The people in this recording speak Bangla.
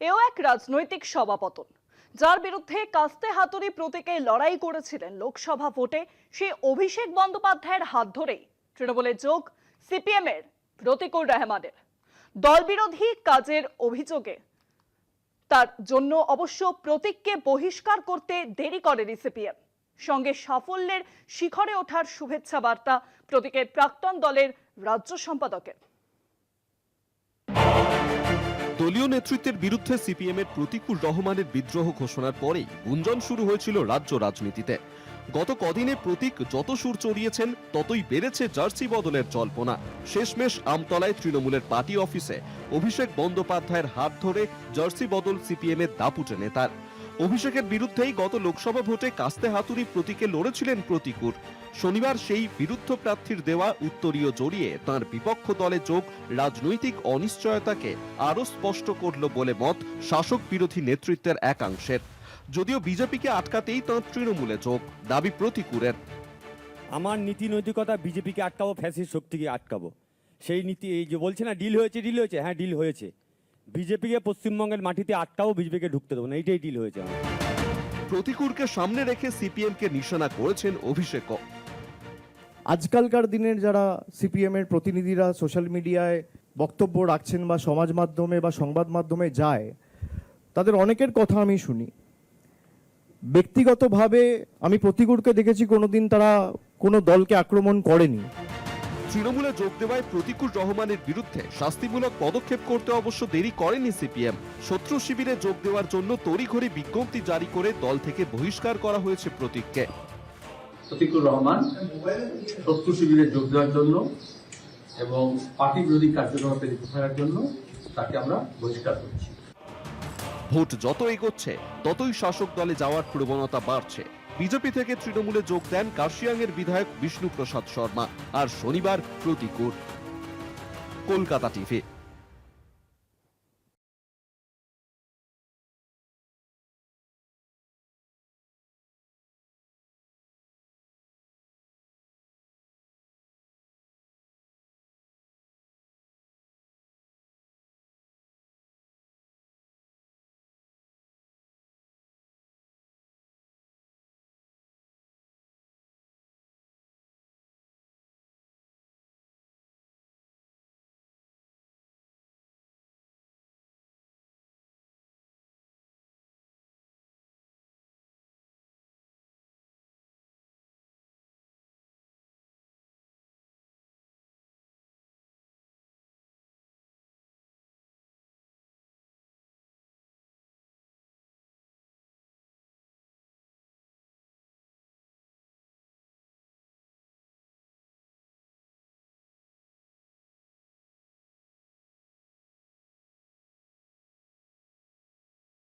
এও এক রাজনৈতিক সভাপতন, যার বিরুদ্ধে কাস্তে হাতুড়ি প্রতীকে লড়াই করেছিলেন লোকসভা ভোটে সেই অভিষেক বন্দ্যোপাধ্যায়ের হাত ধরেই তৃণমূলে যোগ সিপিএম এর প্রতিকুর রহমানের। দলবিরোধী কাজের অভিযোগে তার জন্য অবশ্য প্রতীককে বহিষ্কার করতে দেরি করেনি সিপিএম। সঙ্গে সাফল্যের শিখরে ওঠার শুভেচ্ছা বার্তা প্রতীকের প্রাক্তন দলের রাজ্য সম্পাদকের। দলীয় নেতৃত্বের বিরুদ্ধে সিপিএম এর প্রতিকুর রহমানের বিদ্রোহ ঘোষণার পরেই গুঞ্জন শুরু হয়েছিল রাজ্য রাজনীতিতে। গত কদিনে প্রতীক যত সুর চড়িয়েছেন ততই বেড়েছে জার্সি বদলের জল্পনা। শেষমেশ আমতলায় তৃণমূলের পার্টি অফিসে অভিষেক বন্দ্যোপাধ্যায়ের হাত ধরে জার্সি বদল সিপিএম এর দাপুটে নেতার। অভিষেকের বিরুদ্ধেই গত লোকসভা ভোটে কাস্তে হাতুড়ি প্রতীকে লড়েছিলেন প্রতিকুর। শনিবার সেই বিরুদ্ধ প্রার্থীর দেওয়া উত্তরীয় জড়িয়ে তাঁর বিপক্ষ দলে যোগ রাজনৈতিক অনিশ্চয়তাকে আরও স্পষ্ট করল বলে মত শাসক বিরোধী নেতৃত্বের একাংশের। যদিও বিজেপিকে আটকাতেই তাঁর তৃণমূলে যোগ, দাবি প্রতিকুরের। আমার নীতি নৈতিকতা বিজেপিকে আটকাবো, ফ্যাসিস্ট শক্তিকে আটকাবো, সেই নীতি। এই যে বলছে না ডিল হয়েছে, হ্যাঁ ডিল হয়েছে। বিজেপিকে পশ্চিমবঙ্গের মাটিতে আটকাবো, বিজেপিকে ঢুকতে দেবো না, এইটাই ডিল হয়েছে আমার। প্রতিকুরকে সামনে রেখে সিপিএম কে নিশানা করেছেন অভিষেকও। আজকালকার দিনের যারা সিপিএম এর প্রতিনিধিরা সোশ্যাল মিডিয়ায় বক্তব্য রাখছেন বা সমাজ মাধ্যমে বা সংবাদ মাধ্যমে যায়, তাদের অনেকের কথা আমি শুনি। ব্যক্তিগতভাবে আমি প্রতিকুরকে দেখেছি কোনোদিন তারা কোনো দলকে আক্রমণ করেনি। তৃণমূলে যোগ দেওয়ায় প্রতিকুর রহমানের বিরুদ্ধে শাস্তিমূলক পদক্ষেপ করতে অবশ্য দেরি করেনি সিপিএম। শত্রু শিবিরে যোগ দেওয়ার জন্য তড়িঘড়ি বিজ্ঞপ্তি জারি করে দল থেকে বহিষ্কার করা হয়েছে প্রতীককে। প্রতিকুর রহমান শত্রু শিবিরে যোগ দেওয়ার জন্য এবং পার্টি বিরোধী কার্যকলাপে লিপ্ত থাকার জন্য তাকে আমরা বহিষ্কার করছি। ভোট যত এগোচ্ছে ততই শাসক দলে যাওয়ার প্রবণতা বাড়ছে। বিজেপি থেকে তৃণমূলে যোগ দেন কার্শিয়াংয়ের বিধায়ক বিষ্ণু প্রসাদ শর্মা, আর শনিবার প্রতিকুর। কলকাতা টিভি।